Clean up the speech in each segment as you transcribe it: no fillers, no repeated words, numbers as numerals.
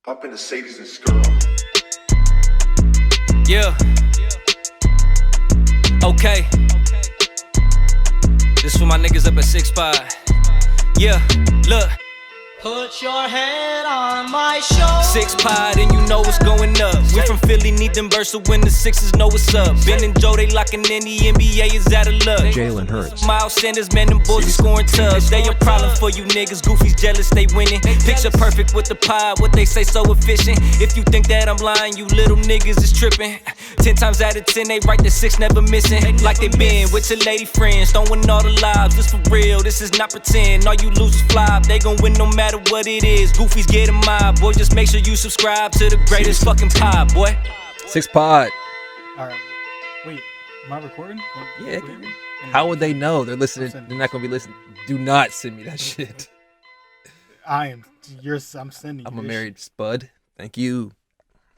Pop in the Sadies and Skirl. Yeah. Okay. This for my niggas up at 6 Pod. Yeah, look. Put your head on my shoulder. 6 Pod and you know what's going up. We from Philly, need them bursts, so when the Sixers know what's up. Ben and Joe, they locking in, the NBA is out of luck. Jalen Hurts. Miles Sanders, man, them boys be scoring tubs. They a problem for you niggas, Goofy's jealous, they winning. Picture perfect with the pod, what they say so efficient. If you think that I'm lying, you little niggas is tripping. 10 times out of 10, they right the 6 never missing. Like they been with your lady friends, throwing all the lives. This for real, this is not pretend. All you losers flop, they gon' win no matter what it is. Goofy's getting mob, boy, just make sure you subscribe to the greatest fucking pod, boy. 6 Pod. Alright. Wait, am I recording? Yeah. How would they know? They're listening. They're not gonna be listening. Do not send me that shit. I'm sending you. I'm a this married spud. Thank you.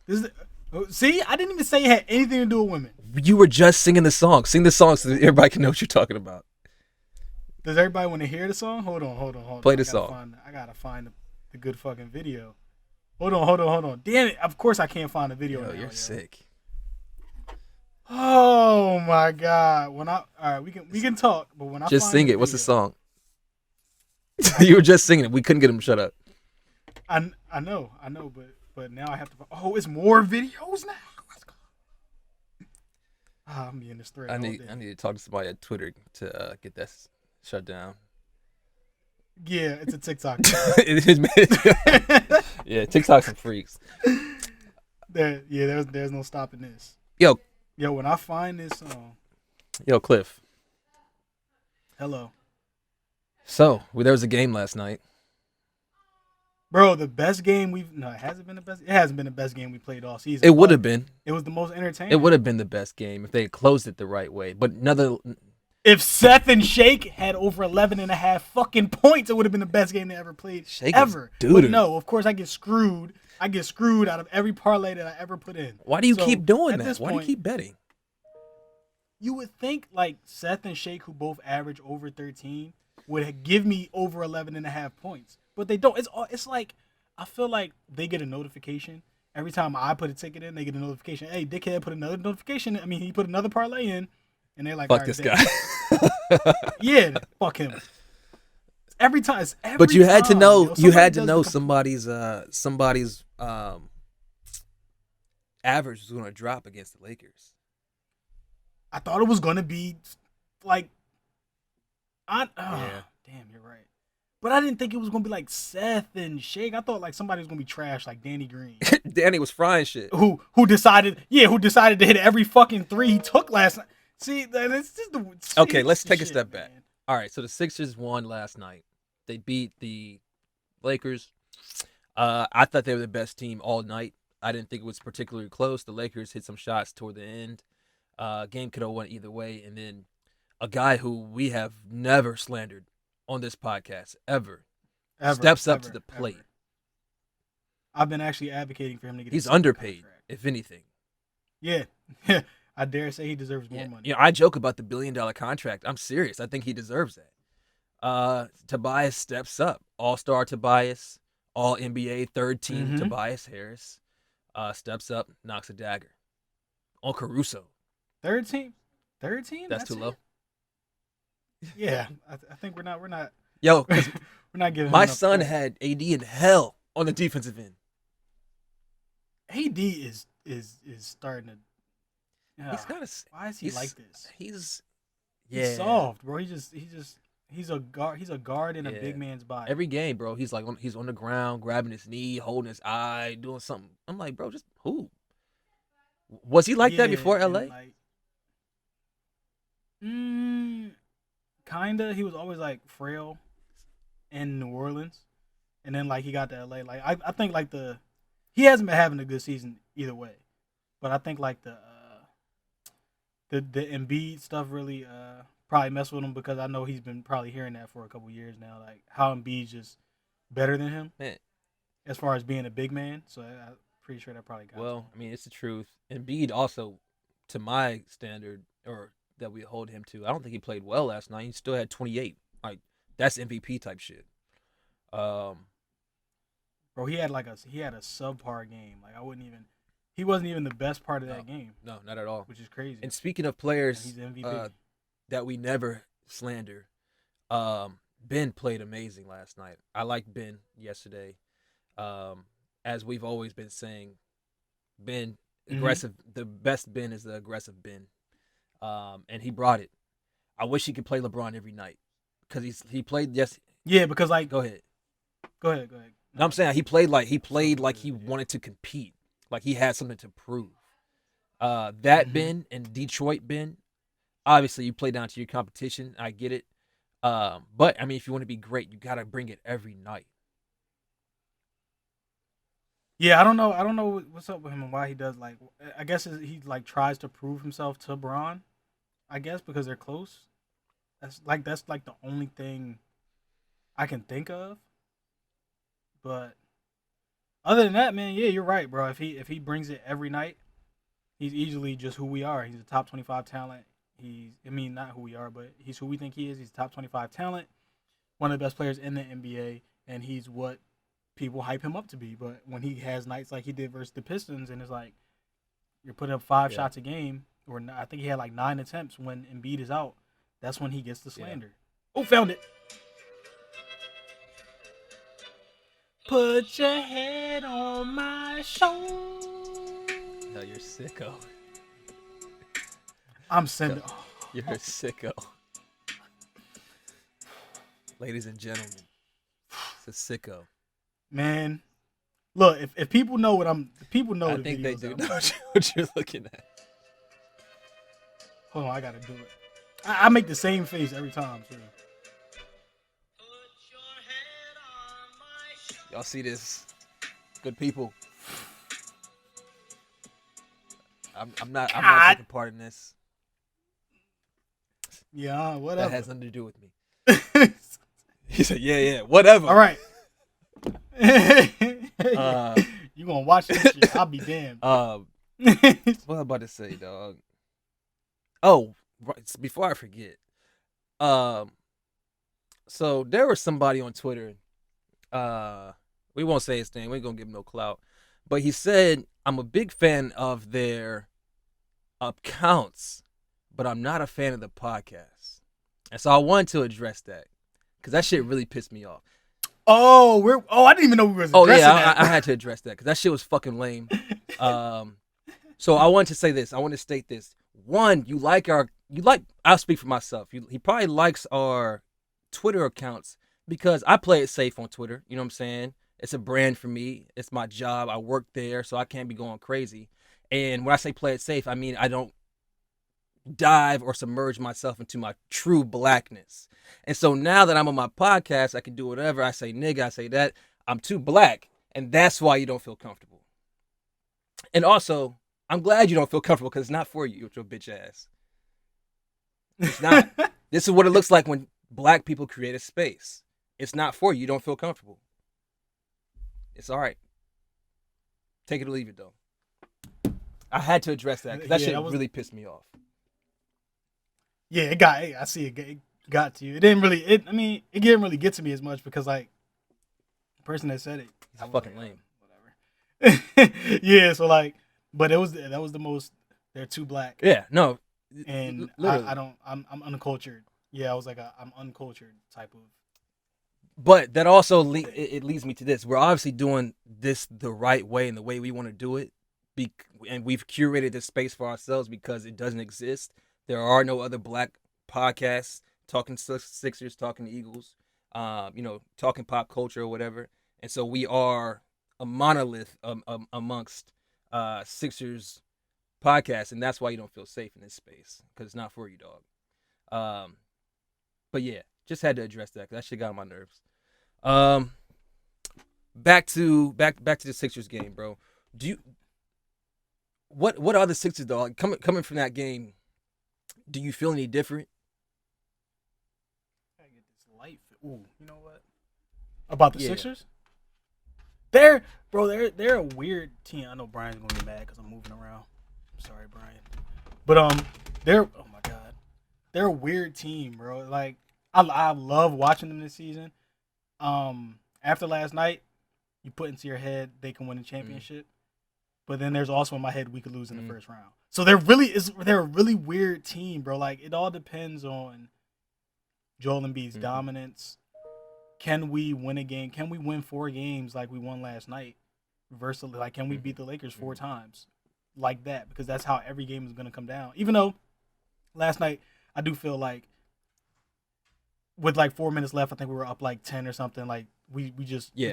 shit. See, I didn't even say it had anything to do with women. You were just singing the song. Sing the song so that everybody can know what you're talking about. Does everybody want to hear the song? Hold on. Play the song. I gotta find the good fucking video. Hold on. Damn it! Of course I can't find the video. Yo, now, you're sick. Oh my god! All right, we can talk, but when I Just find sing the it. What's the video- song? You were just singing it. We couldn't get him to shut up. I know, but now I have to. Oh, it's more videos now. Let's go. I'm being this thread. I need to talk to somebody at Twitter to get that shut down. Yeah, it's a TikTok. It is, man. Yeah, TikTok's some freaks. There's no stopping this. Yo, When I find this song, Cliff. hello, So, there was a game last night. bro. The best game it hasn't been the best. It hasn't been the best game we played all season. It would but have been. It was the most entertaining. It would have been the best game if they had closed it the right way. But If Seth and Shake had over 11.5 fucking points, it would have been the best game they ever played. Shake is ever. doo-doo. But no, of course I get screwed. I get screwed out of every parlay that I ever put in. why do you So, keep doing at that? this Why do you point, keep betting? You would think like Seth and Shake, who both average over 13, would give me over 11.5 points, but they don't. It's like I feel like they get a notification every time I put a ticket in. They get a notification. Hey, dickhead, put another notification. I mean, he put another parlay in, and they're like, Fuck "All this right, guy. yeah, fuck him. Every time. But you had to know. You had to know somebody somebody's average was going to drop against the Lakers. I thought it was gonna be like, Yeah. damn, you're right. But I didn't think it was gonna be like Seth and Shake. I thought like somebody was gonna be trash, like Danny Green, Danny was frying shit. who decided to hit every fucking three he took last night. See, that's just the Okay, it's let's the take a shit, step back. man. All right, so the Sixers won last night. They beat the Lakers. I thought they were the best team all night. I didn't think it was particularly close. The Lakers hit some shots toward the end. Game could have went either way. And then a guy who we have never slandered on this podcast ever steps up to the plate. Ever. I've been actually advocating for him to get. He's a underpaid, contract. if anything. Yeah, I dare say he deserves more money. You know, I joke about the $1 billion contract. I'm serious. I think he deserves that. Tobias steps up. All-star Tobias, All-NBA, third team Mhm. Tobias Harris steps up, knocks a dagger on Caruso. Third team. That's too low. it? Yeah, I think we're not. Yo, 'cause We're not giving. my him enough son credit. had AD in hell on the defensive end. AD is starting to. He's got a. Why is he like this? He's He's soft, bro. He's a guard. He's a guard in a Yeah. big man's body. Every game, bro. He's he's on the ground, grabbing his knee, holding his eye, doing something. I'm like, bro, just who? Was he like that Yeah, before and, LA? like, kinda. He was always like frail in New Orleans, and then like he got to LA. Like I think like he hasn't been having a good season either way, but I think like the Embiid stuff really probably messed with him because I know he's been probably hearing that for a couple years now. Like how Embiid's just better than him Man. as far as being a big man. So I'm pretty sure that probably got. Well, to him. I mean, it's the truth. Embiid also, to my standard, or that we hold him to, I don't think he played well last night. He still had 28. Like, that's MVP type shit. Bro, he had a subpar game. Like he wasn't even the best part of that game. No, not at all. Which is crazy. And speaking of players he's MVP. that we never slander, Ben played amazing last night. I liked Ben yesterday. As we've always been saying, Ben aggressive. The best Ben is the aggressive Ben, and he brought it. I wish he could play LeBron every night because he played yes. Yeah, because like go ahead. No, I'm saying he played like he wanted to compete, like he had something to prove. That Ben and Detroit Ben, obviously you play down to your competition. I get it, but I mean if you want to be great, you gotta bring it every night. Yeah, I don't know what's up with him and why he does like. I guess he like tries to prove himself to Bron. I guess because they're close. That's like the only thing I can think of. But other than that, man, yeah, you're right, bro. If he brings it every night, he's easily just who we are. He's a top 25 talent. Not who we are, but he's who we think he is. He's a top 25 talent, one of the best players in the NBA, and he's what people hype him up to be. But when he has nights like he did versus the Pistons, and it's like you're putting up 5 shots a game, or I think he had like 9 attempts when Embiid is out. That's when he gets the slander. Yeah. Oh, found it. Put your head on my shoulder. No, you're sicko. I'm sending. You're a sicko. Ladies and gentlemen, it's a sicko. Man, look, if people know what people know. I think they do know what you're looking at. Hold on, I gotta do it. I make the same face every time, too. Y'all see this? Good people. I'm not taking part in this. Yeah, whatever. That has nothing to do with me. He said, yeah, whatever. All right. You gonna watch this shit? I'll be damned. What was I about to say, dog? Oh, right, before I forget. So there was somebody on Twitter. We won't say his name. We ain't gonna give him no clout. But he said, I'm a big fan of their accounts, but I'm not a fan of the podcast. And so I wanted to address that because that shit really pissed me off. I didn't even know we were addressing that. I had to address that because that shit was fucking lame. So I wanted to say this. I want to state this. One, I'll speak for myself. He probably likes our Twitter accounts because I play it safe on Twitter. You know what I'm saying? It's a brand for me. It's my job. I work there, so I can't be going crazy. And when I say play it safe, I mean I don't dive or submerge myself into my true blackness. And so now that I'm on my podcast, I can do whatever. I say nigga, I say that. I'm too black, and that's why you don't feel comfortable. And also, I'm glad you don't feel comfortable because it's not for you with your bitch ass. It's not. This is what it looks like when black people create a space. It's not for you. You don't feel comfortable. It's all right. Take it or leave it, though. I had to address that because that shit really pissed me off. Yeah, I see it got to you. It didn't really. It didn't really get to me as much because like the person that said it, it's fucking lame. Whatever. Yeah, so like, but that was the most. They're too black. Yeah, no, and I'm uncultured. Yeah, I was like I'm uncultured type of. But that also it leads me to this. We're obviously doing this the right way and the way we want to do it. And we've curated this space for ourselves because it doesn't exist. There are no other black podcasts talking Sixers, talking Eagles, talking pop culture or whatever. And so we are a monolith amongst Sixers podcasts, and that's why you don't feel safe in this space because it's not for you, dog. But yeah, just had to address that because that shit got on my nerves. Back to the Sixers game, bro. What are the Sixers, dog? Coming from that game, do you feel any different? I get this light. Ooh, you know what? About the Sixers? They're a weird team. I know Brian's gonna be mad because I'm moving around. I'm sorry, Brian. But they're a weird team, bro. Like I love watching them this season. After last night, you put into your head they can win a championship. But then there's also in my head we could lose in the first round. So they're a really weird team, bro. Like it all depends on Joel Embiid's dominance. Can we win a game? Can we win 4 games like we won last night? Versus like can we beat the Lakers 4 times like that? Because that's how every game is going to come down. Even though last night I do feel like with like 4 minutes left, I think we were up like 10 or something. Like we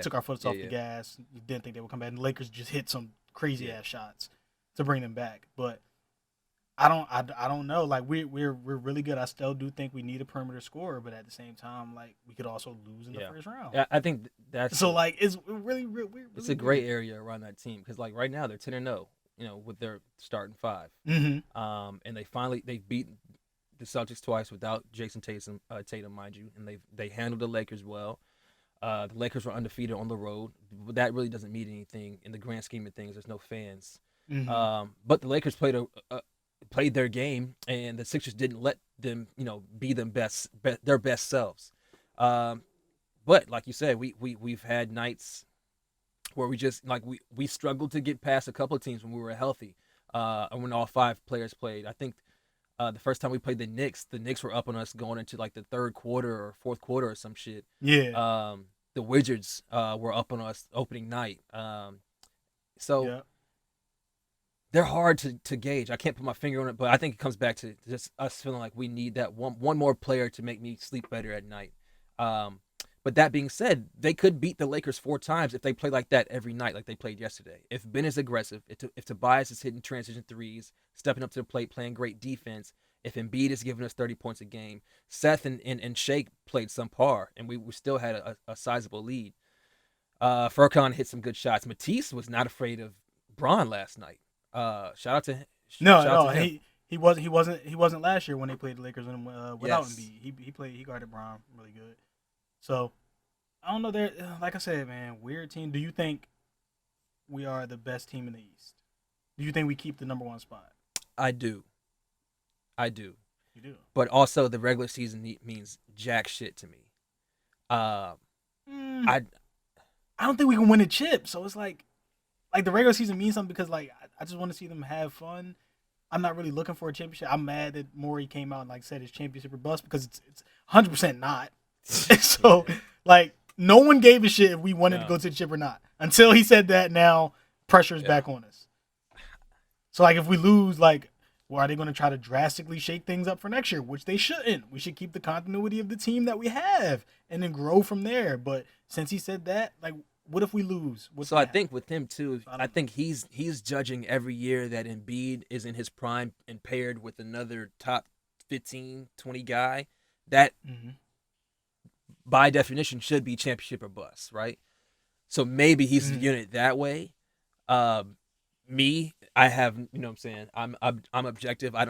took our foot off the gas. You didn't think they would come back. And the Lakers just hit some crazy ass shots to bring them back. But I don't know. Like we're really good. I still do think we need a perimeter scorer, but at the same time, like we could also lose in the first round. Yeah, I think that's so. Like it's really weird. It's a gray area around that team because like right now they're 10-0, you know, with their starting 5. Mm-hmm. And they beat the Celtics twice without Jason Tatum, mind you, and they handled the Lakers well. The Lakers were undefeated on the road, but that really doesn't mean anything in the grand scheme of things. There's no fans. Mm-hmm. But the Lakers played their game, and the Sixers didn't let them, you know, be their best selves. But like you said, we've had nights where we just like we struggled to get past a couple of teams when we were healthy, and when all 5 players played. I think the first time we played the Knicks were up on us going into like the 3rd quarter or 4th quarter or some shit. Yeah. The Wizards were up on us opening night. They're hard to gauge. I can't put my finger on it, but I think it comes back to just us feeling like we need that one more player to make me sleep better at night. But that being said, they could beat the Lakers 4 times if they play like that every night, like they played yesterday. If Ben is aggressive, if Tobias is hitting transition threes, stepping up to the plate, playing great defense, if Embiid is giving us 30 points a game, Seth and Shake played subpar, and we still had a sizable lead. Furkan hit some good shots. Matisse was not afraid of Braun last night. Shout out to him. He wasn't last year when they played the Lakers without Embiid. He guarded Braun really good. So I don't know. There, like I said, man, weird team. Do you think we are the best team in the East? Do you think we keep the number 1 spot? I do. You do. But also, the regular season means jack shit to me. I don't think we can win a chip. So it's like the regular season means something because like I just want to see them have fun. I'm not really looking for a championship. I'm mad that Morey came out and like said it's championship or bust because it's 100% not. So like no one gave a shit if we wanted to go to the chip or not until he said that. Now pressure is back on us. So like if we lose, like, well, are they going to try to drastically shake things up for next year? Which they shouldn't. We should keep the continuity of the team that we have and then grow from there. But since he said that, like, what if we lose? So I think with him too, I think he's judging every year that Embiid is in his prime and paired with another top 15, 20 guy that by definition should be championship or bust, right? So maybe he's viewing it that way. Me, I have, you know what I'm saying, I'm objective. I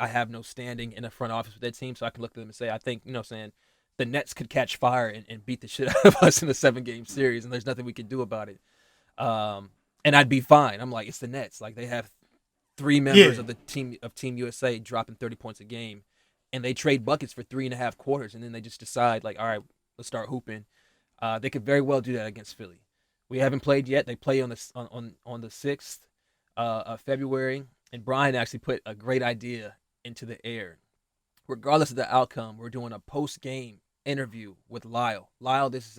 have no standing in the front office with that team, so I can look at them and say, I think, you know what I'm saying, the Nets could catch fire and beat the shit out of us in a 7-game series, and there's nothing we can do about it. And I'd be fine. I'm like, it's the Nets. Like, they have 3 members of the Team USA dropping 30 points a game, and they trade buckets for 3.5 quarters, and then they just decide, like, all right, let's start hooping. They could very well do that against Philly. We haven't played yet. They play on the 6th of February, and Brian actually put a great idea into the air. Regardless of the outcome, we're doing a post-game interview with Lyle. Lyle, this is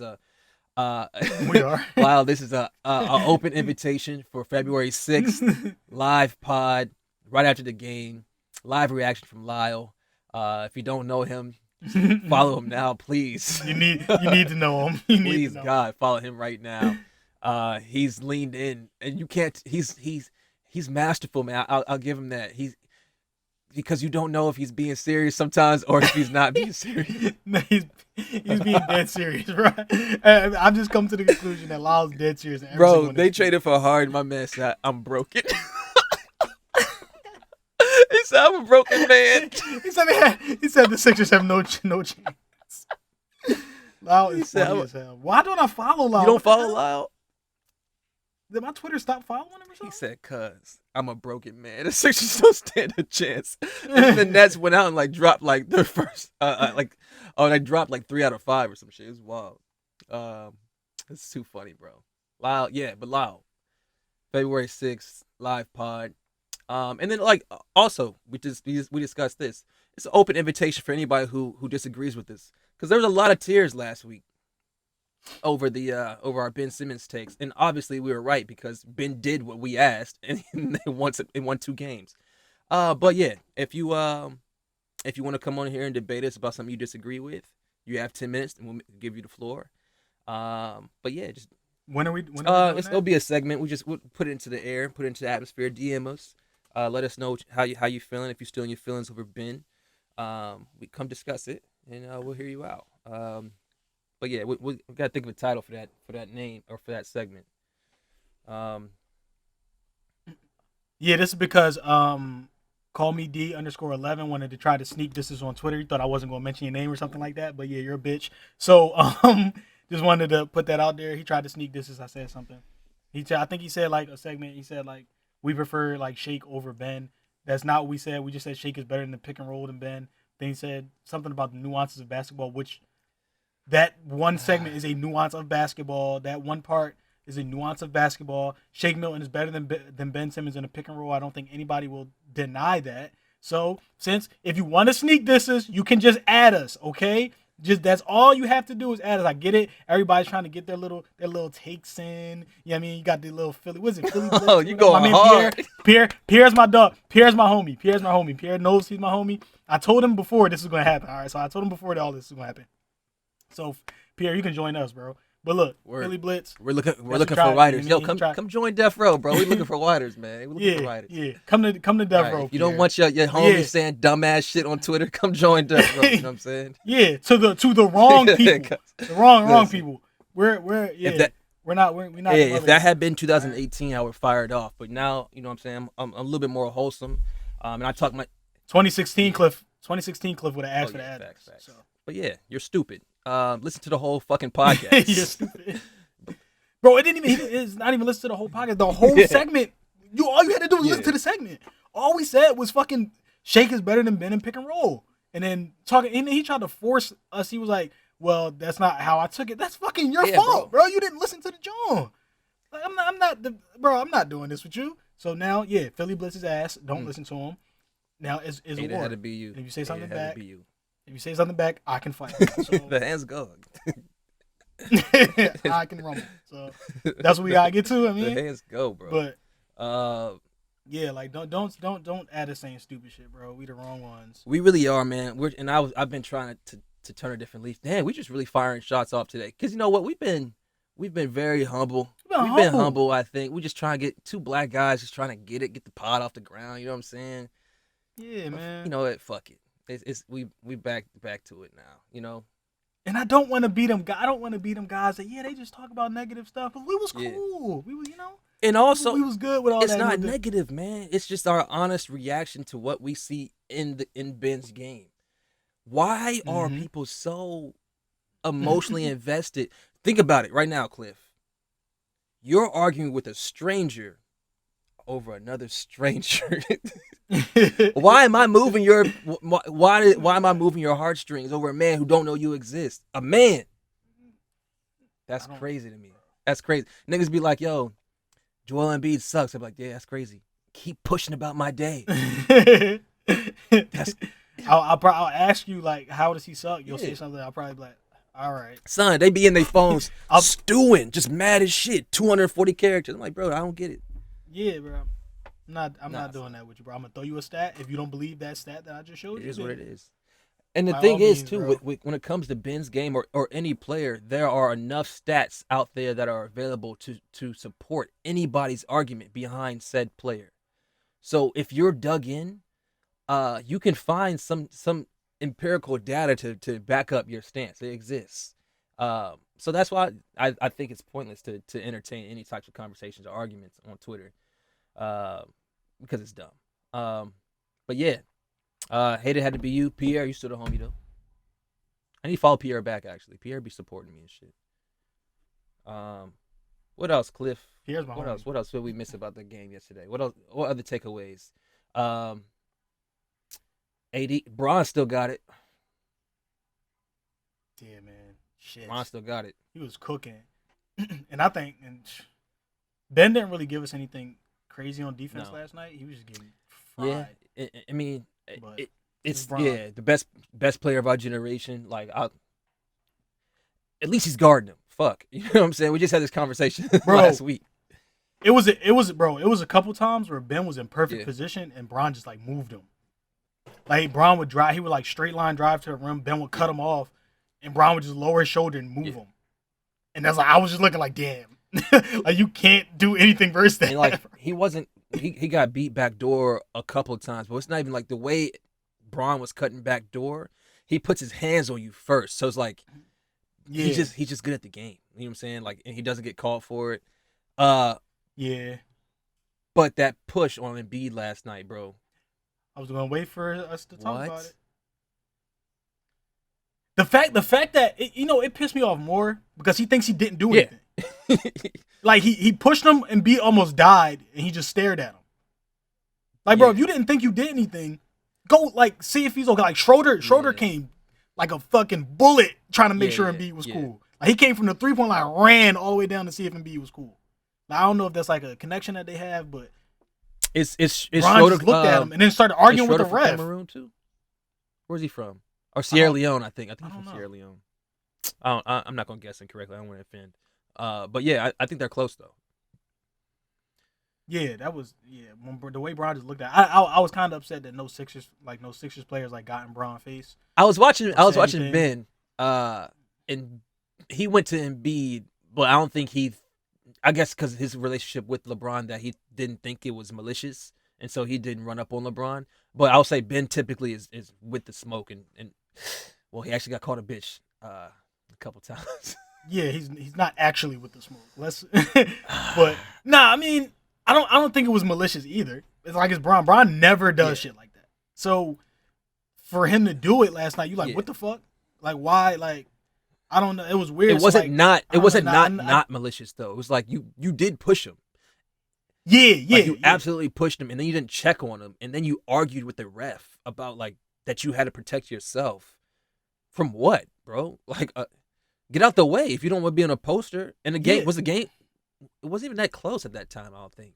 we are. Lyle, this is a open invitation for February 6th, live pod right after the game, live reaction from Lyle. If you don't know him, follow him now, please. You need to know him. Please, God, follow him right now. He's leaned in, and you can't. He's masterful, man. I'll give him that. Because you don't know if he's being serious sometimes or if he's not being serious. No, he's being dead serious, right? I've just come to the conclusion that Lyle's dead serious. Bro, they traded for Harden. My man said, I'm broken. He said, I'm a broken man. He said the Sixers have no chance. Lyle is funny as hell. Why don't I follow Lyle? You don't follow Lyle? Did my Twitter stop following him or something? He said, cuz I'm a broken man. The Sixers don't stand a chance. And the Nets went out and like dropped like their first they dropped like 3 out of 5 or some shit. It was wild. It's too funny, bro. Loud, yeah, but loud. February 6th, live pod. And then like also we discussed this. It's an open invitation for anybody who disagrees with this, because there was a lot of tears last week over the over our Ben Simmons takes, and obviously we were right because Ben did what we asked, and they won 2 games. But yeah, if you want to come on here and debate us about something you disagree with, you have 10 minutes, and we'll give you the floor. But yeah, just when are we doing that? It'll be a segment. We'll put it into the air, put it into the atmosphere. DM us. Let us know how you feeling. If you're still in your feelings over Ben, we come discuss it, and we'll hear you out. But yeah, we gotta think of a title for that name or for that segment. Yeah, this is because Call Me D_11 wanted to try to sneak distance on Twitter. He thought I wasn't gonna mention your name or something like that. But yeah, you're a bitch. So just wanted to put that out there. He tried to sneak distance. I said something. I think he said like a segment. He said like we prefer like Shake over Ben. That's not what we said. We just said Shake is better than the pick and roll than Ben. Then he said something about the nuances of basketball, which that one segment is a nuance of basketball. That one part is a nuance of basketball. Shake Milton is better than Ben Simmons in a pick and roll. I don't think anybody will deny that. So since if you want to sneak distance, you can just add us, okay? Just that's all you have to do is add us. I get it. Everybody's trying to get their little takes in. You know what I mean? You got the little Philly. What is it? Philly Blitz? Oh, you going hard. Pierre's my dog. Pierre's my homie. Pierre knows he's my homie. I told him before this is going to happen. All right, so I told him before that all this is going to happen. So Pierre, you can join us, bro. But look, Philly Blitz. We're looking for writers. Yo, come join Death Row, bro. We're looking for writers, man. We're looking for writers. Yeah, come to Death Row. If you don't want your homies saying dumbass shit on Twitter, come join Death Row. You know what I'm saying? Yeah, to the wrong people. The wrong people. We're not. Yeah, if that had been 2018, I would fire it off. But now, you know what I'm saying? I'm a little bit more wholesome. And I talk my 2016 Cliff would have asked for that. Facts. So. But yeah, you're stupid. Listen to the whole fucking podcast. You're stupid. Bro, it's not even listen to the whole podcast. The whole segment, all you had to do was listen to the segment. All we said was fucking Shake is better than Ben in pick and roll. And then he tried to force us. He was like, well, that's not how I took it. That's fucking your fault, bro. You didn't listen to the John. Like, I'm not doing this with you. So now, yeah, Philly Blitz his ass. Don't listen to him. Now is a war. It had to be you. And if you say something back, be you. If you say something back, I can fight. So, the hands go. I can rumble. So that's what we gotta get to. I mean, the hands go, bro. But yeah, like don't add us saying stupid shit, bro. We the wrong ones. We really are, man. I've been trying to turn a different leaf. Damn, we just really firing shots off today. Cause you know what, we've been very humble. We've been humble. I think we just trying to get 2 black guys just trying to get the pod off the ground. You know what I'm saying? Yeah, man. You know what? Fuck it. We back to it now, you know. And I don't want to beat them. I don't want to beat them guys that they just talk about negative stuff. But we was cool. Yeah. We was, and also we was good with all it's that. It's not negative, man. It's just our honest reaction to what we see in Ben's game. Why are people so emotionally invested? Think about it right now, Cliff. You're arguing with a stranger over another stranger. Why am I moving your heartstrings over a man who don't know you exist? A man. That's crazy to me. That's crazy. Niggas be like, yo, Joel Embiid sucks. I'm like, yeah, that's crazy. Keep pushing about my day. I'll ask you like, how does he suck? You'll say something. I'll probably be like, all right. Son, they be in their phones stewing, just mad as shit. 240 characters. I'm like, bro, I don't get it. Yeah, bro. I'm not doing that with you, bro. I'm gonna throw you a stat. If you don't believe that stat that I just showed you, it is what it is. And the thing is, too, when it comes to Ben's game or any player, there are enough stats out there that are available to support anybody's argument behind said player. So if you're dug in, you can find some empirical data to back up your stance. It exists. So that's why I think it's pointless to entertain any types of conversations or arguments on Twitter. Because it's dumb. But yeah, hate it had to be you, Pierre. You still the homie though. I need to follow Pierre back actually. Pierre be supporting me and shit. What else, Cliff? Pierre's my homie. What else did we miss about the game yesterday? What else? What other takeaways? AD Bron still got it. Yeah, man. Shit. Bron still got it. He was cooking. And I think Ben didn't really give us anything crazy on defense No. last night. He was just getting Yeah, fried. I mean, But it's Bron. the best player of our generation. Like, at least he's guarding him. Fuck, you know what I'm saying? We just had this conversation Bro, last week. It was a couple times where Ben was in perfect Yeah. position and Bron just like moved him. Like Bron would drive, he would like straight line drive to the rim. Ben would cut him off, and Bron would just lower his shoulder and move him. And that's like I was just looking like, damn, like you can't do anything versus that. And like he wasn't, he got beat back door a couple of times, but it's not even like the way Braun was cutting back door. He puts his hands on you first, so it's like he's just good at the game. You know what I'm saying? Like, and he doesn't get called for it. Yeah. But that push on Embiid last night, bro. I was gonna wait for us to talk about What? it. The fact that it pissed me off more because he thinks he didn't do anything. Like he pushed him and Embiid almost died and he just stared at him. Like, bro, if you didn't think you did anything, go like see if he's okay. Like Schroeder came like a fucking bullet trying to make sure Embiid was cool. Like he came from the 3-point line, ran all the way down to see if Embiid was cool. Like, I don't know if that's like a connection that they have, but It's Ron Schroeder, just looked at him and then started arguing with the from ref. Cameroon too? Where's he from? Or Sierra Leone, I think. I think I he's don't from know. Sierra Leone. I'm not gonna guess incorrectly. I don't want to offend. But yeah, I think they're close though. Yeah, that was when, the way Bron just looked at I was kind of upset that no Sixers players like got in Bron's face. I was watching anything. Ben, and he went to Embiid, but I don't think I guess because his relationship with LeBron, that he didn't think it was malicious, and so he didn't run up on LeBron. But I'll say Ben typically is with the smoke, and well, he actually got called a bitch a couple times. Yeah, he's not actually with the smoke. But I mean, I don't think it was malicious either. It's like it's Bron. Bron never does shit like that. So for him to do it last night, you like, what the fuck? Like, why? Like, I don't know. It was weird. It wasn't So, not malicious though. It was like you did push him. Yeah. Like you absolutely pushed him, and then you didn't check on him, and then you argued with the ref about like that you had to protect yourself from what, bro? Like, get out the way if you don't want to be on a poster. And the game it wasn't even that close at that time, I don't think.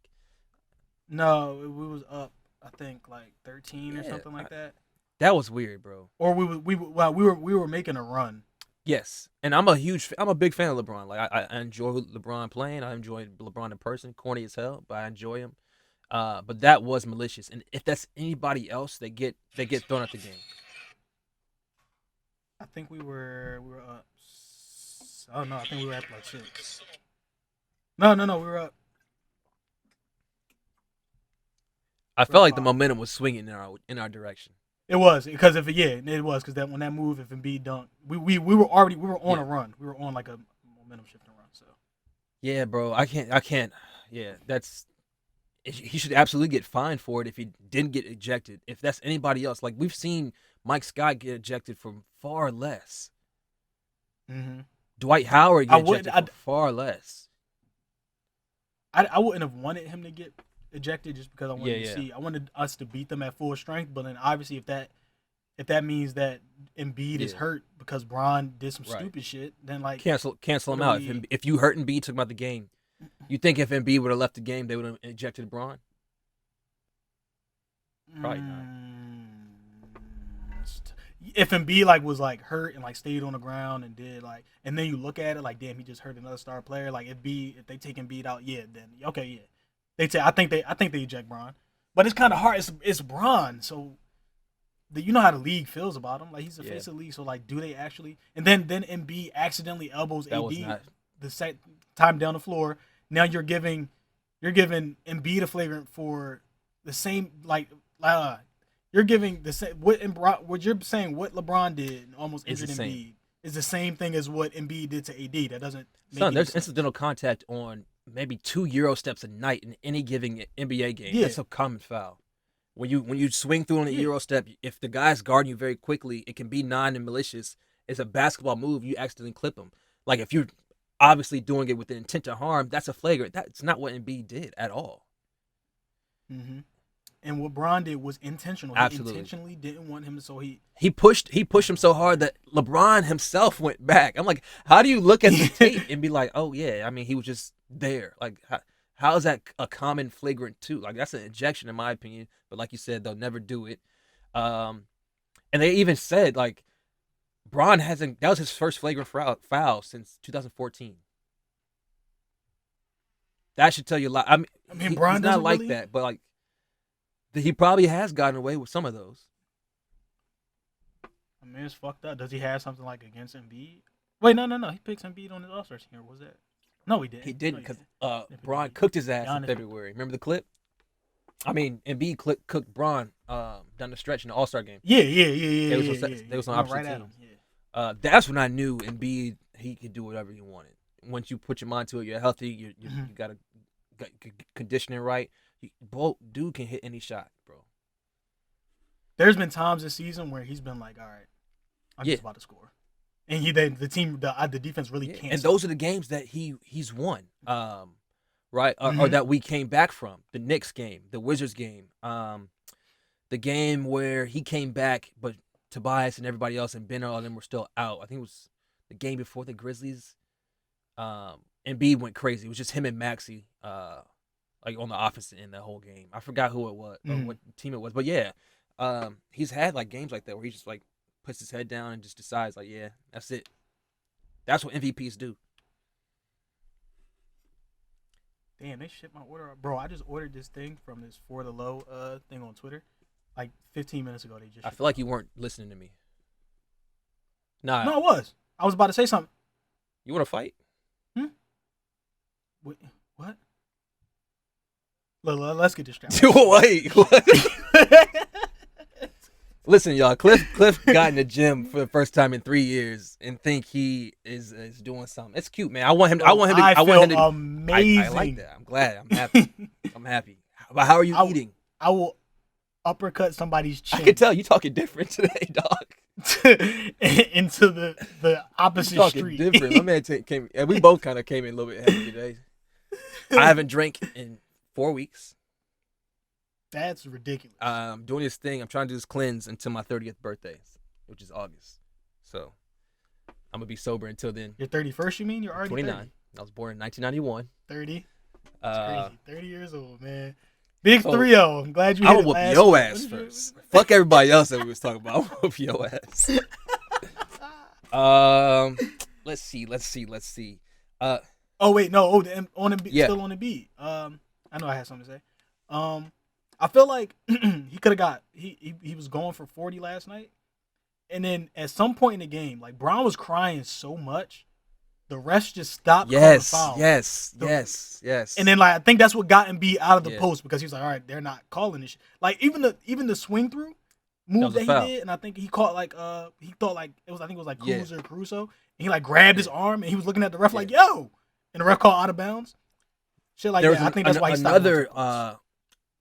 No, we was up. I think like 13 or something like that. That was weird, bro. Or we were making a run. Yes, and I'm a big fan of LeBron. Like I enjoy LeBron playing. I enjoy LeBron in person. Corny as hell, but I enjoy him. But that was malicious. And if that's anybody else, they get thrown out the game. I think we were up. Oh no, I think we were up like 6. No, we were up. I felt like the momentum was swinging in our direction. It was because it was because that when that move, if Embiid dunked, we were on a run. We were on like a momentum shifting run. So yeah, bro, I can't. Yeah, he should absolutely get fined for it if he didn't get ejected. If that's anybody else, like we've seen Mike Scott get ejected for far less. Mm-hmm. Dwight Howard get ejected for far less. I wouldn't have wanted him to get ejected just because I wanted to see. I wanted us to beat them at full strength, but then obviously if that means that Embiid is hurt because Bron did some stupid shit, then like cancel him out. If you hurt Embiid, took him out the game. You think if Embiid would have left the game, they would have ejected Bron? Probably not. If Embiid like was like hurt and like stayed on the ground and did like, and then you look at it like, damn, he just hurt another star player. Like if they take Embiid out, then okay, yeah. They say I think they eject Bron, but it's kind of hard. It's Bron, so you know how the league feels about him. Like he's the face of the league, so like, do they actually? And then Embiid accidentally elbows AD the set time down the floor. Now you're giving Embiid a flagrant for the same you're giving the same what you're saying what LeBron did and almost injured Embiid is the same thing as what Embiid did to AD. That doesn't make any there's sense. incidental contact on maybe 2 Euro steps a night in any given NBA game. That's a common foul. When you swing through on a Euro step, if the guy's guarding you very quickly, it can be non and malicious. It's a basketball move. You accidentally clip him. Like if you're obviously doing it with the intent to harm, that's a flagrant. That's not what Embiid did at all. Mm-hmm. And what Bron did was intentional. Absolutely. He intentionally didn't want him, so he pushed him so hard that LeBron himself went back. I'm like, how do you look at the tape and be like, oh yeah, I mean, he was just there. Like, how is that a common flagrant two? Like, that's an injection in my opinion. But like you said, they'll never do it. And they even said like, Bron hasn't. That was his first flagrant foul since 2014. That should tell you a lot. I mean, Bron he's not like really... that, but like, he probably has gotten away with some of those. I mean, it's fucked up. Does he have something like against Embiid? Wait, no. He picked Embiid on his All-Star team. Or was that? No, he didn't. He didn't because Bron cooked his ass in February. Remember the clip? I mean, Embiid cooked Bron down the stretch in the All-Star game. Yeah. They was on opposite teams. That's when I knew Embiid, he could do whatever he wanted. Once you put your mind to it, you're healthy. You got conditioning right. Dude can hit any shot, bro. There's been times this season where he's been like, all right, I'm just about to score. And the defense really can't. And those are the games that he's won, right? Or that we came back from. The Knicks game, the Wizards game, the game where he came back, but Tobias and everybody else and Ben, all of them were still out. I think it was the game before the Grizzlies. Embiid went crazy. It was just him and Maxey, like on the offensive end that whole game. I forgot who it was or what team it was, but yeah, he's had like games like that where he just like puts his head down and just decides like, yeah, that's it. That's what MVPs do. Damn, they shipped my order up. Bro, I just ordered this thing from this For the Low thing on Twitter. Like 15 minutes ago, I feel like you weren't listening to me. Nah. No, I was. I was about to say something. You want to fight? What? Let's get distracted. Wait, what? Listen, y'all. Cliff got in the gym for the first time in 3 years and think he is doing something. It's cute, man. I want him to. Amazing. I like that. I'm glad. I'm happy. I'm happy. But how are you eating? I will uppercut somebody's chin. I can tell you talking different today, dog. Into the opposite street. Different. My man came. We both kind of came in a little bit heavy today. I haven't drank in 4 weeks. That's ridiculous. Doing this thing. I'm trying to do this cleanse until my 30th birthday, which is August. So I'm gonna be sober until then. Your 31st, you mean? You're already 29. 30. I was born in 1991. 30. That's crazy. 30 years old, man. Big 3-0. I'm glad you hit it last. I'm gonna whoop your ass first. Fuck everybody else that we was talking about. I'm gonna whoop your ass. Let's see. Oh wait, no. On the still on the beat. I know I had something to say. I feel like he could have got he was going for 40 last night, and then at some point in the game, like Bron was crying so much, the refs just stopped calling foul. Yes. And then like I think that's what got Embiid out of the post because he was like, all right, they're not calling this shit. Like even the swing through move that he did, and I think he caught like he thought like it was Kuz or Caruso, and he like grabbed his arm and he was looking at the ref like yo, and the ref called out of bounds. Shit like that. I think that's why he stopped.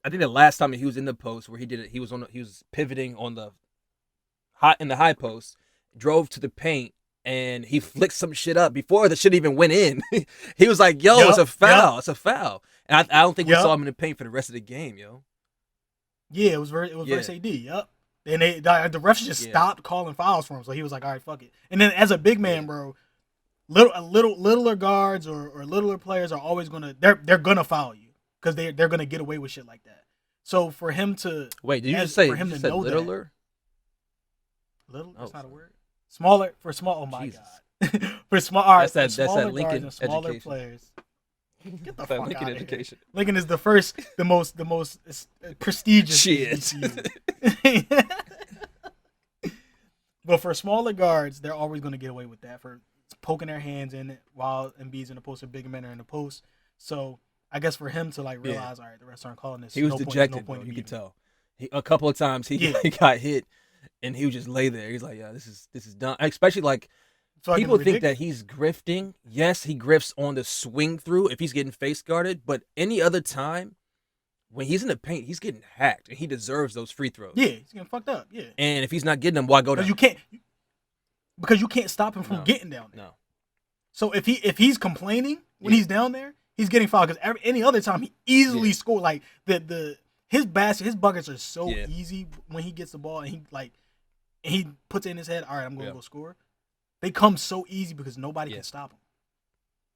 I think the last time he was in the post where he did it, he was pivoting on the high post, drove to the paint, and he flicked some shit up before the shit even went in. He was like, "Yo, it's a foul! It's a foul!" And I don't think we saw him in the paint for the rest of the game, yo. Yeah, it was versus AD. Yep. And the refs just stopped calling fouls for him, so he was like, "All right, fuck it." And then as a big man, bro, littler guards or littler players are always they're gonna foul you. Because they're gonna get away with shit like that. So for him to wait, did you just say for him to know littler? That's not a word. Smaller for small. Oh my god. For small. All right, that's that Lincoln and smaller education. Players. Get the fuck fuck Lincoln out education. Here. Lincoln is the most prestigious. Shit. But for smaller guards, they're always gonna get away with that for poking their hands in it while Embiid's in the post or bigger men are in the post. So. I guess for him to like realize, all right, the refs aren't calling this. He was dejected. Bro. You could tell. A couple of times he got hit, and he would just lay there. He's like, "Yeah, this is done." Especially like people think that he's grifting. Yes, he grifts on the swing through if he's getting face guarded, but any other time when he's in the paint, he's getting hacked, and he deserves those free throws. Yeah, he's getting fucked up. Yeah, and if he's not getting them, why go down? Because you can't stop him from getting down there. No. So if he's complaining when he's down there. He's getting fouled because any other time he easily scored. Like his buckets are so Yeah. easy when he gets the ball and he puts it in his head. All right, I'm going to Yeah. go score. They come so easy because nobody Yeah. can stop him.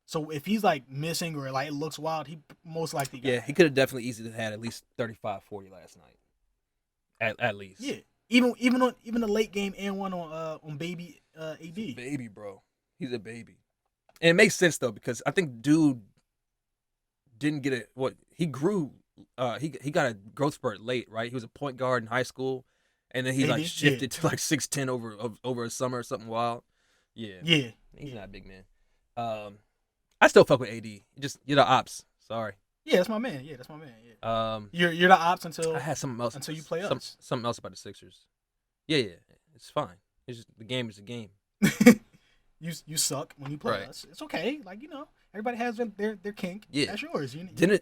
So if he's like missing or like it looks wild, he most likely got Yeah, he could have definitely easily had at least 35, 40 last night. At least. Yeah, even the late game and one on baby AD. Baby, bro. He's a baby. And it makes sense though because I think dude didn't get it. What he grew, he got a growth spurt late, right? He was a point guard in high school, and then he like AD? shifted to like 6'10" over a summer or something wild. Yeah, Yeah, he's not a big man. I still fuck with AD. You're the ops. Sorry. yeah, that's my man. Yeah, that's my man. Yeah. You're the ops until I had something else until you play us. Something else about the Sixers. Yeah, it's fine. It's just the game is a game. You suck when you play Right. us. It's okay. Like everybody has their kink. Yeah. That's yours.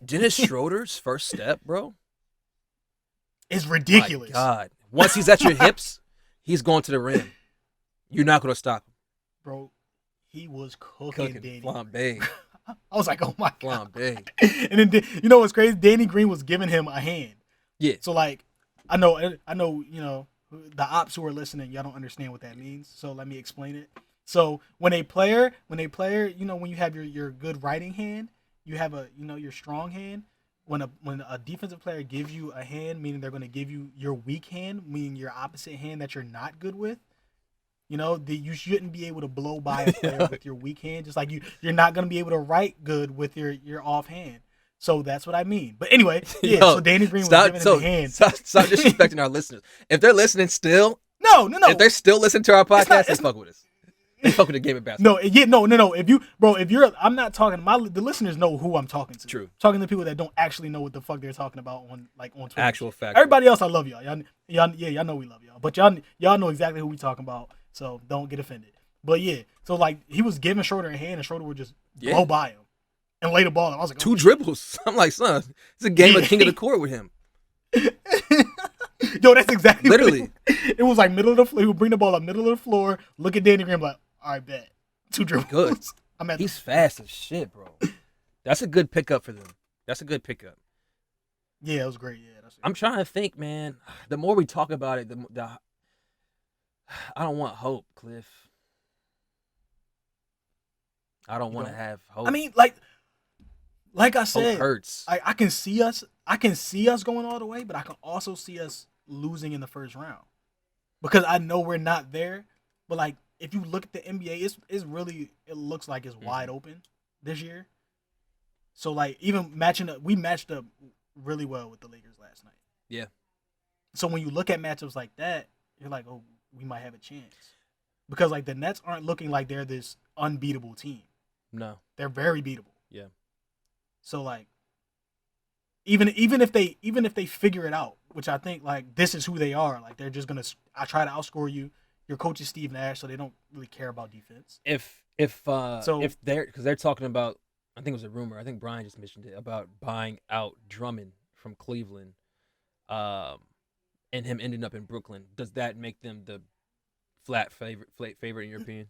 Dennis Schroeder's first step, bro. It's ridiculous. My God. Once he's at your hips, he's going to the rim. You're not going to stop him. Bro, he was cooking Danny. Flambe. I was like, oh my God. Flambe. And then you know what's crazy? Danny Green was giving him a hand. Yeah. So like, I know, the ops who are listening, y'all don't understand what that means. So let me explain it. So when a player, when you have your good writing hand, you have your strong hand. When a defensive player gives you a hand, meaning they're going to give you your weak hand, meaning your opposite hand that you're not good with. You shouldn't be able to blow by a player with your weak hand, just like you're not going to be able to write good with your off hand. So that's what I mean. But anyway, yeah. So Danny Green was giving him a hand. Stop disrespecting our listeners. If they're listening still, no. If they're still listening to our podcast, they fuck with us. They fuck with the game of basketball. No. I'm not talking. The listeners know who I'm talking to. True. I'm talking to people that don't actually know what the fuck they're talking about on Twitter. Actual fact. Everybody else, I love y'all. Y'all know we love y'all. But y'all know exactly who we talking about. So don't get offended. But yeah, so like he was giving Schroeder a hand, and Schroeder would just blow by him and lay the ball. I was like, two dribbles. I'm like, son, it's a game of king of the court with him. Yo, that's exactly literally. It was like middle of the floor. He would bring the ball up middle of the floor, look at Danny Green, like, all right, bet. Two dribbles. Good. He's fast as shit, bro. That's a good pickup for them. That's a good pickup. Yeah, it was great. Yeah, I'm trying to think, man. The more we talk about it, the I don't want hope, Cliff. I don't want to have hope. I mean, like I said, hope hurts. I can see us going all the way, but I can also see us losing in the first round because I know we're not there. But like, if you look at the NBA, it looks like it's wide open this year. So like, even we matched up really well with the Lakers last night. Yeah. So when you look at matchups like that, you're like, oh, we might have a chance because like the Nets aren't looking like they're this unbeatable team. No, they're very beatable. Yeah. So like, even if they figure it out, which I think like this is who they are, like they're just I try to outscore you. Your coach is Steve Nash, so they don't really care about defense. If they're talking about, I think it was a rumor. I think Brian just mentioned it about buying out Drummond from Cleveland, and him ending up in Brooklyn. Does that make them the flat favorite in your opinion?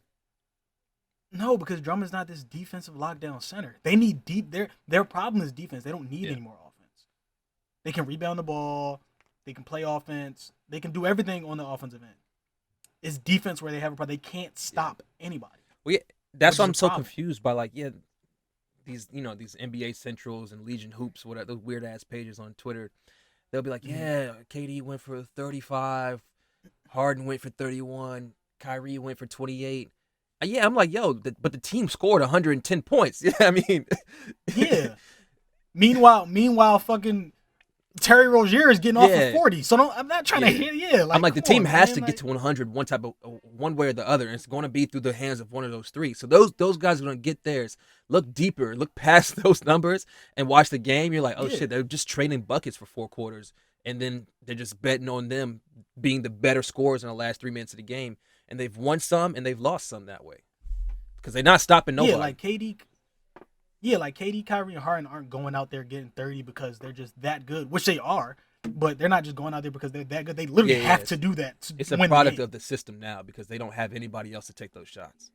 No, because Drummond's not this defensive lockdown center. They need deep. Their problem is defense. They don't need any more offense. They can rebound the ball. They can play offense. They can do everything on the offensive end. It's defense where they have a problem. They can't stop anybody. Well, yeah, that's why I'm so confused by these NBA Centrals and Legion Hoops, whatever those weird ass pages on Twitter. They'll be like, KD went for 35, Harden went for 31, Kyrie went for 28. Yeah, I'm like, but the team scored 110 points. Yeah, I mean, yeah. Meanwhile, fucking Terry Rozier is getting off for 40. So I'm not trying to hear. Yeah, like, I'm like, the team has to get to 100 one way or the other, and it's going to be through the hands of one of those three. So those guys are going to get theirs. Look deeper, look past those numbers, and watch the game. You're like, oh shit, they're just trading buckets for 4 quarters, and then they're just betting on them being the better scorers in the last 3 minutes of the game. And they've won some and they've lost some that way because they're not stopping nobody. Like KD, Kyrie, and Harden aren't going out there getting 30 because they're just that good, which they are. But they're not just going out there because they're that good. They literally have to do that. It's a product of the system now because they don't have anybody else to take those shots.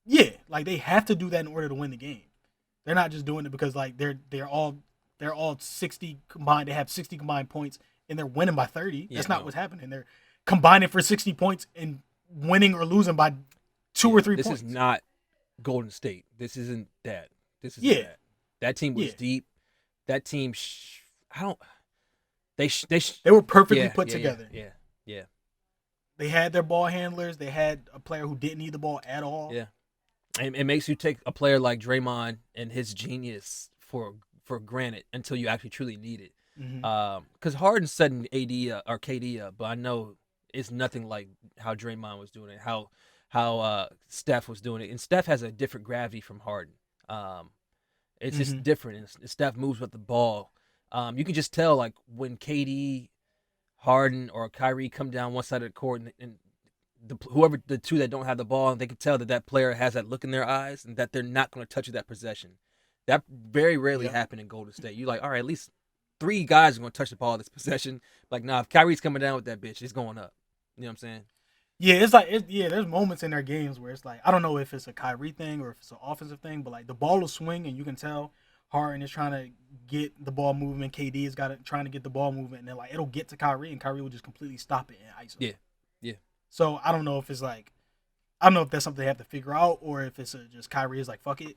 Yeah, like they have to do that in order to win the game. They're not just doing it because like they're all they're all 60 combined. They have 60 combined points, and they're winning by 30. That's not what's happening. They're combining for 60 points and winning or losing by 2 or 3 points. This is not Golden State. This isn't that. This is that. That team was deep. That team, they were perfectly put together. Yeah. They had their ball handlers. They had a player who didn't need the ball at all. Yeah. And it makes you take a player like Draymond and his genius for granted until you actually truly need it. Because Harden's setting AD or KD up, but I know it's nothing like how Draymond was doing it, how Steph was doing it. And Steph has a different gravity from Harden. It's just different. And Steph moves with the ball. You can just tell, like, when KD, Harden, or Kyrie come down one side of the court and whoever the two that don't have the ball, they can tell that player has that look in their eyes and that they're not going to touch that possession. That very rarely happened in Golden State. You're like, all right, at least 3 guys are going to touch the ball this possession. Like, nah, if Kyrie's coming down with that bitch, it's going up. You know what I'm saying? Yeah, it's like, there's moments in their games where it's like, I don't know if it's a Kyrie thing or if it's an offensive thing, but like the ball will swing and you can tell Harden is trying to get the ball moving. KD is trying to get the ball moving, and then like it'll get to Kyrie and Kyrie will just completely stop it and iso. Yeah. So I don't know if it's like, I don't know if that's something they have to figure out or if it's just Kyrie is like, fuck it.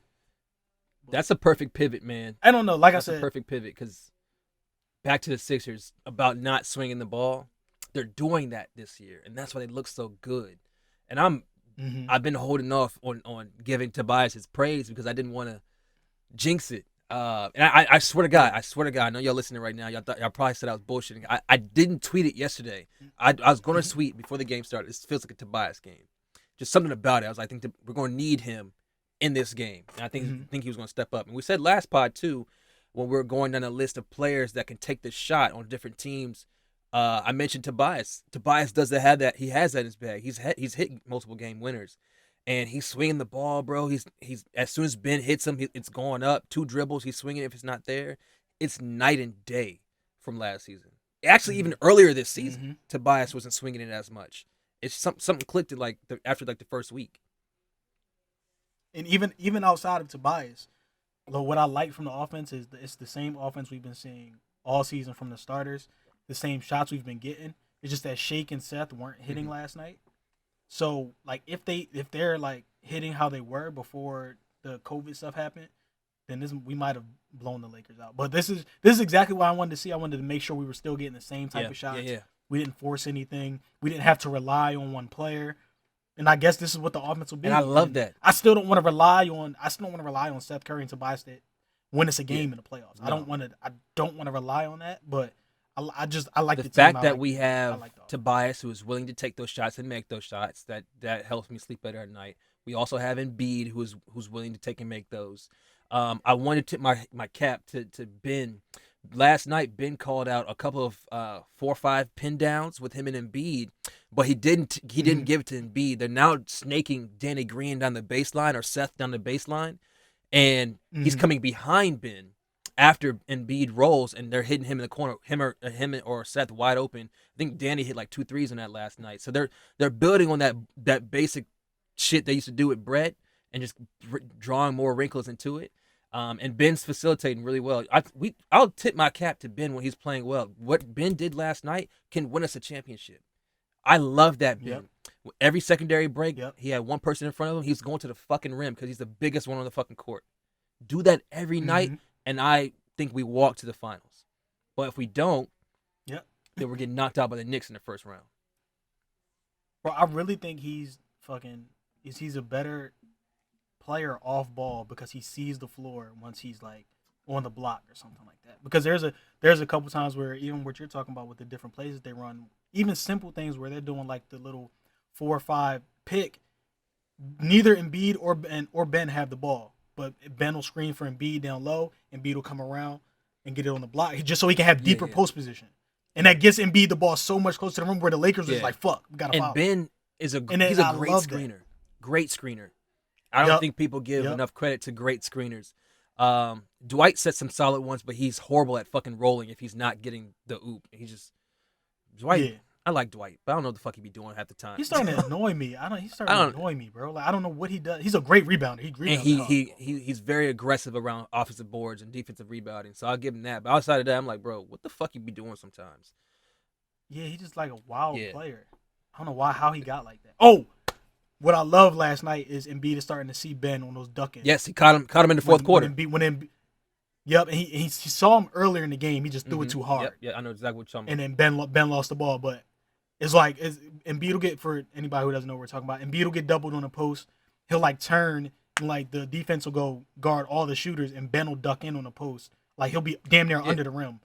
But that's a perfect pivot, man. I don't know. Like that's I said, a perfect pivot because back to the Sixers about not swinging the ball. They're doing that this year, and that's why they look so good. And I've been holding off on giving Tobias his praise because I didn't want to jinx it. And I swear to God, I know y'all listening right now. Y'all probably said I was bullshitting. I didn't tweet it yesterday. I was going to tweet before the game started. This feels like a Tobias game. Just something about it. I was like, I think we're going to need him in this game. And I think he was going to step up. And we said last pod too, when we were going down a list of players that can take the shot on different teams. I mentioned Tobias. Tobias does have that. He has that in his bag. He's hit multiple game winners. And he's swinging the ball, bro. He's as soon as Ben hits him, it's going up. 2 dribbles, he's swinging. If it's not there, it's night and day from last season. Actually, even earlier this season, Tobias wasn't swinging it as much. It's something clicked after the first week. And even outside of Tobias, what I like from the offense is it's the same offense we've been seeing all season from the starters. The same shots we've been getting. It's just that Shake and Seth weren't hitting last night. So, like, if they're like hitting how they were before the COVID stuff happened, then we might have blown the Lakers out. But this is exactly what I wanted to see. I wanted to make sure we were still getting the same type of shots. Yeah. We didn't force anything. We didn't have to rely on one player. And I guess this is what the offense will be. And I love that. I still don't want to rely on Seth Curry and Tobias to win us a game in the playoffs. No. I don't want to rely on that, but I like the fact that we have Tobias who is willing to take those shots and make those shots. That helps me sleep better at night. We also have Embiid who's willing to take and make those. I wanted to tip my cap to Ben. Last night Ben called out a couple of 4 or 5 pin downs with him and Embiid, but he didn't give it to Embiid. They're now snaking Danny Green down the baseline or Seth down the baseline, and he's coming behind Ben after Embiid rolls, and they're hitting him in the corner, him or Seth wide open. I think Danny hit like 2 threes on that last night. So they're building on that basic shit they used to do with Brett and just drawing more wrinkles into it. And Ben's facilitating really well. I'll tip my cap to Ben when he's playing well. What Ben did last night can win us a championship. I love that Ben. Yep. Every secondary break, he had one person in front of him. He's going to the fucking rim because he's the biggest one on the fucking court. Do that every night. And I think we walk to the finals. But if we don't, then we're getting knocked out by the Knicks in the first round. Bro, I really think he's a better player off ball because he sees the floor once he's like on the block or something like that. Because there's a couple times where even what you're talking about with the different plays that they run, even simple things where they're doing like the little 4 or 5 pick, neither Embiid or Ben have the ball. But Ben will screen for Embiid down low. Embiid will come around and get it on the block just so he can have deeper post position. And that gets Embiid the ball so much closer to the rim where the Lakers was like, fuck, we got to foul. And Ben is a great screener. That. Great screener. I don't think people give enough credit to great screeners. Dwight sets some solid ones, but he's horrible at fucking rolling if he's not getting the oop. I I like Dwight, but I don't know what the fuck he be doing half the time. He's starting to annoy me. He's starting to annoy me, bro. Like I don't know what he does. He's a great rebounder. He's very aggressive around offensive boards and defensive rebounding. So I'll give him that. But outside of that, I'm like, bro, what the fuck you be doing sometimes? Yeah, he's just like a wild player. I don't know how he got like that. Oh, what I love last night is Embiid is starting to see Ben on those duck-ins. Yes, he caught him in the fourth quarter. Yep, and he saw him earlier in the game. He just threw it too hard. Yep, yeah, I know exactly what you're talking about. And then Ben lost the ball. But it's like Embiid will get, for anybody who doesn't know what we're talking about, Embiid will get doubled on the post. He'll like turn and like the defense will go guard all the shooters and Ben will duck in on the post. Like he'll be damn near under the rim.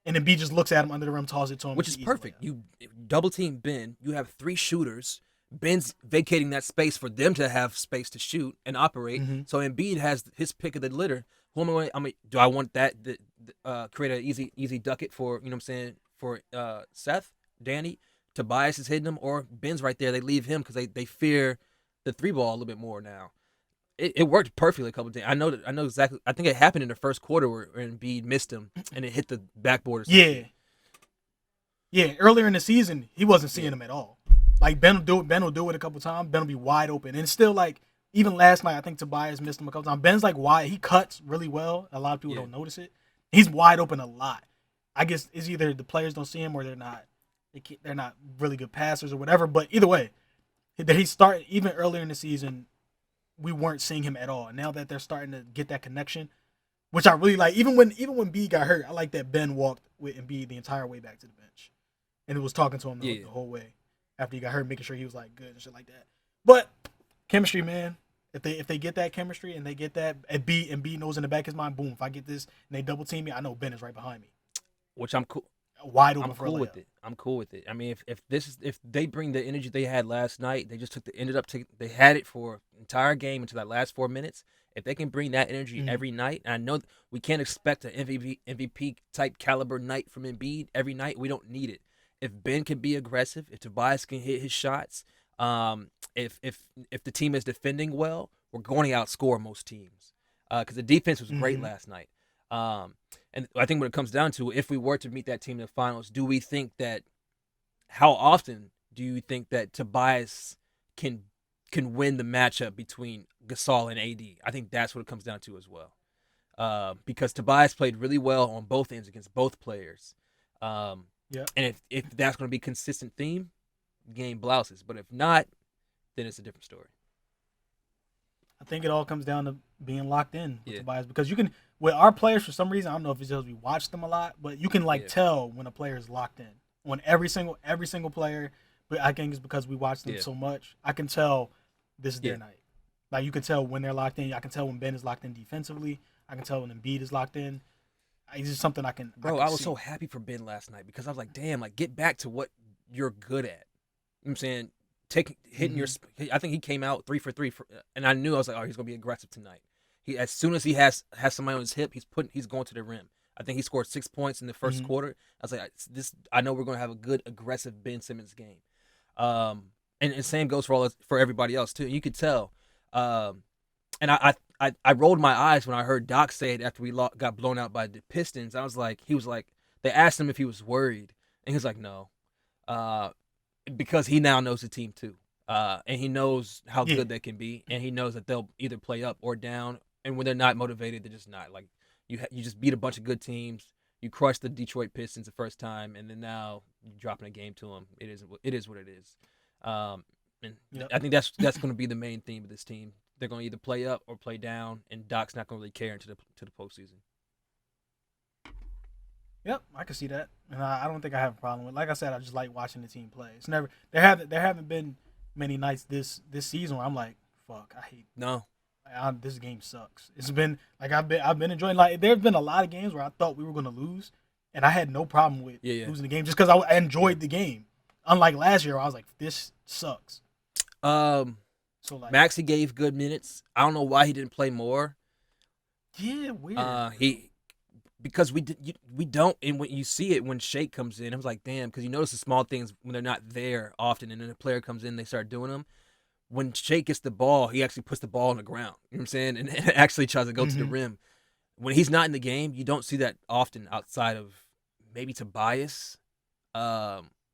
And Embiid just looks at him under the rim, tosses it to him. Which is perfect. You double team Ben. You have 3 shooters. Ben's vacating that space for them to have space to shoot and operate. Mm-hmm. So Embiid has his pick of the litter. Do I want that create an easy ducket for, you know what I'm saying, for Seth, Danny, Tobias is hitting him, or Ben's right there. They leave him because they fear the 3-ball a little bit more now. It worked perfectly a couple of times. I know exactly. I think it happened in the first quarter where Embiid missed him and it hit the backboard. Yeah. Earlier in the season, he wasn't seeing him at all. Like Ben will do it a couple times. Ben will be wide open, and still like even last night, I think Tobias missed him a couple times. Ben's like wide. He cuts really well. A lot of people don't notice it. He's wide open a lot. I guess it's either the players don't see him or they're not really good passers or whatever. But either way, he started even earlier in the season. We weren't seeing him at all. Now that they're starting to get that connection, which I really like. Even when B got hurt, I like that Ben walked with Embiid the entire way back to the bench, and it was talking to him the whole way after he got hurt, making sure he was like good and shit like that. But chemistry, man. If they get that chemistry and they get that, and B knows in the back of his mind, boom. If I get this and they double team me, I know Ben is right behind me. Which I'm cool. Wide open. I'm cool with it. I'm cool with it. I mean, if they bring the energy they had last night, they just they had it for entire game until that last 4 minutes. If they can bring that energy every night, and I know we can't expect an MVP type caliber night from Embiid every night. We don't need it. If Ben can be aggressive, if Tobias can hit his shots, if the team is defending well, we're going to outscore most teams. Because the defense was great last night. And I think when it comes down to, if we were to meet that team in the finals, how often do you think that Tobias can win the matchup between Gasol and AD? I think that's what it comes down to as well. Because Tobias played really well on both ends against both players. And if that's going to be a consistent theme, game blouses. But if not, then it's a different story. I think it all comes down to being locked in with Tobias, because you can, with our players, for some reason, I don't know if it's because we watch them a lot, but you can tell when a player is locked in on every single player. But I think it's because we watch them so much. I can tell this is their night. Like you can tell when they're locked in. I can tell when Ben is locked in defensively. I can tell when Embiid is locked in. It's just something I can. Bro, I was so happy for Ben last night because I was like, damn, like get back to what you're good at. You know what I'm saying? Hitting your. I think he came out 3 for 3, and I knew, I was like, oh, he's gonna be aggressive tonight. As soon as he has somebody on his hip, he's going to the rim. I think he scored 6 points in the first quarter. I was like, I know we're gonna have a good aggressive Ben Simmons game. And same goes for everybody else too. You could tell. And I rolled my eyes when I heard Doc say it after we got blown out by the Pistons. He was like, they asked him if he was worried, and he was like, no. Because he now knows the team too, and he knows how good they can be, and he knows that they'll either play up or down. And when they're not motivated, they're just not. Like you just beat a bunch of good teams. You crushed the Detroit Pistons the first time, and then now you're dropping a game to them. It is what it is. I think that's going to be the main theme of this team. They're going to either play up or play down, and Doc's not going to really care into the postseason. Yep, I can see that, and I don't think I have a problem with it. Like I said, I just like watching the team play. It's never there haven't been many nights this season where I'm like, fuck, I hate. No, this game sucks. It's been like I've been enjoying. Like there've been a lot of games where I thought we were gonna lose, and I had no problem with losing the game just because I enjoyed the game. Unlike last year, where I was like, this sucks. So Maxey gave good minutes. I don't know why he didn't play more. Yeah, weird. Because we don't, and when you see it when Shake comes in, I was like, damn, because you notice the small things when they're not there often, and then a player comes in, they start doing them. When Shake gets the ball, he actually puts the ball on the ground. You know what I'm saying? And actually tries to go to the rim. When he's not in the game, you don't see that often outside of maybe Tobias.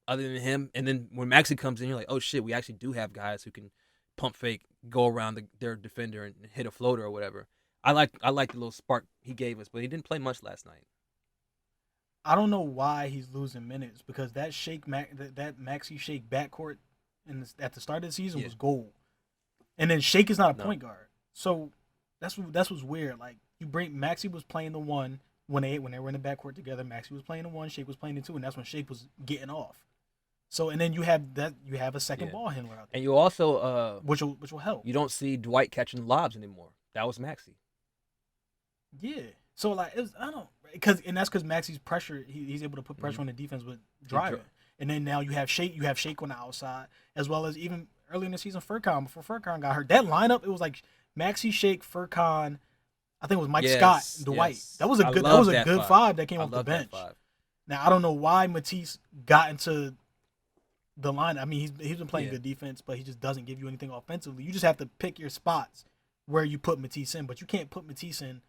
other than him. And then when Maxey comes in, you're like, oh shit, we actually do have guys who can pump fake, go around their defender and hit a floater or whatever. I like the little spark he gave us, but he didn't play much last night. I don't know why he's losing minutes because that that Maxey Shake backcourt at the start of the season was gold, and then Shake is not a point guard, so that's what's weird. Like Maxey was playing the one when they were in the backcourt together. Maxey was playing the one, Shake was playing the two, and that's when Shake was getting off. So and then you have a second ball handler out there, and you also which will help. You don't see Dwight catching lobs anymore. That was Maxey. Yeah. So like that's because Maxey's pressure. He's able to put pressure on the defense with driving, and then now you have Shake. You have Shake on the outside as well as even early in the season Furkan. Before Furkan got hurt, that lineup it was like Maxey, Shake, Furkan. I think it was Mike Scott, and Dwight. Yes. That was a good five that came off the bench. Now I don't know why Matisse got into the line. I mean he's been playing good defense, but he just doesn't give you anything offensively. You just have to pick your spots where you put Matisse in, but you can't put Matisse in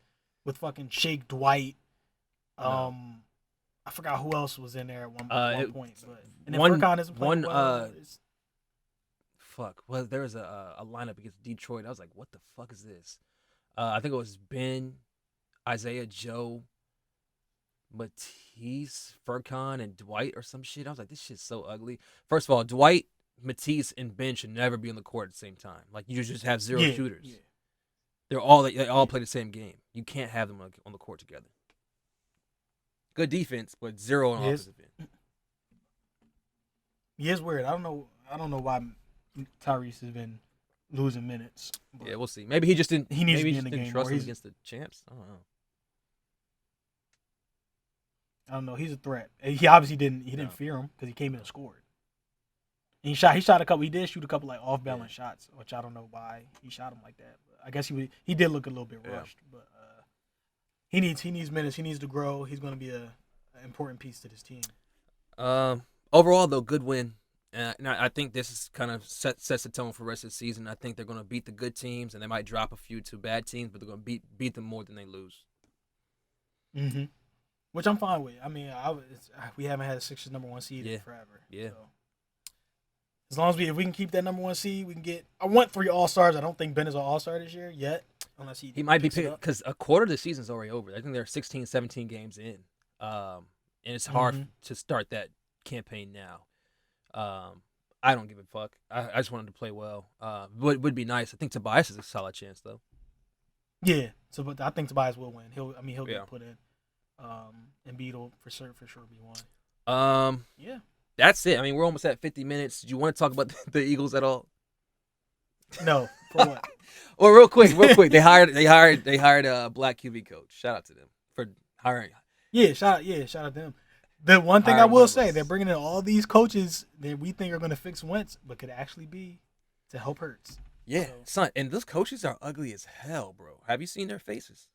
with fucking Shake, Dwight. I forgot who else was in there at one point. But and then Furkan isn't playing well. Well, there was a lineup against Detroit. I was like, what the fuck is this? I think it was Ben, Isaiah Joe, Matisse, Furkan, and Dwight or some shit. I was like, this shit's so ugly. First of all, Dwight, Matisse, and Ben should never be on the court at the same time. Like, you just have zero shooters. Yeah. They all play the same game. You can't have them on the court together. Good defense, but zero on offensive end. Yeah, it's weird. I don't know why Tyrese has been losing minutes. Yeah, we'll see. Maybe he just didn't. He needs to be in the game. Trust him against the champs. I don't know. He's a threat. He obviously didn't fear him because he came in and scored. And he shot a couple. He did shoot a couple like off balance shots, which I don't know why he shot him like that. But I guess he did look a little bit rushed. But he needs minutes. He needs to grow. He's going to be an important piece to this team. Overall, though, good win. And I think this is kind of sets the tone for the rest of the season. I think they're going to beat the good teams, and they might drop a few to bad teams, but they're going to beat them more than they lose. Mm-hmm. Which I'm fine with. I mean, we haven't had a Sixers number one seed in forever. Yeah. So. As long as if we can keep that number one seed, we can get. I want 3 All-Stars. I don't think Ben is an All-Star this year yet, unless he might be picked because a quarter of the season's already over. I think they're 16, 17 games in, and it's hard to start that campaign now. I don't give a fuck. I just wanted to play well. Would be nice. I think Tobias is a solid chance though. Yeah, but I think Tobias will win. He'll get put in. Embiid will for sure be one. Yeah. That's it. I mean, we're almost at 50 minutes. Do you want to talk about the Eagles at all? No. For what? Well, real quick. They hired a black QB coach. Shout out to them for hiring. Yeah, shout out to them. The one thing I will say, they're bringing in all these coaches that we think are going to fix Wentz, but could actually be to help Hurts. Yeah, son, and those coaches are ugly as hell, bro. Have you seen their faces?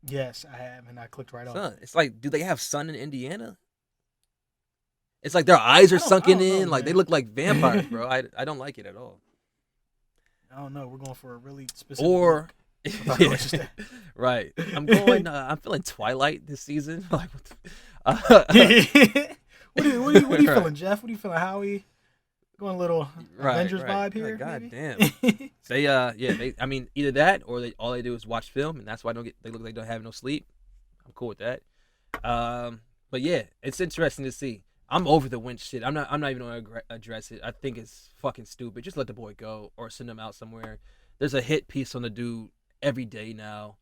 Yes, I have, and I clicked right on. It's like, do they have sun in Indiana? It's like their eyes are sunken in, like they look like vampires, bro. I don't like it at all. I don't know. We're going for a really specific look. Right. I'm feeling Twilight this season. Like, what are you feeling, Jeff? What are you feeling, Howie? Going a little Avengers vibe here. Like, God damn. They I mean, either that or all they do is watch film, and that's why they look like they don't have no sleep. I'm cool with that. But yeah, it's interesting to see. I'm over the Wentz shit. I'm not even going to address it. I think it's fucking stupid. Just let the boy go or send him out somewhere. There's a hit piece on the dude every day now.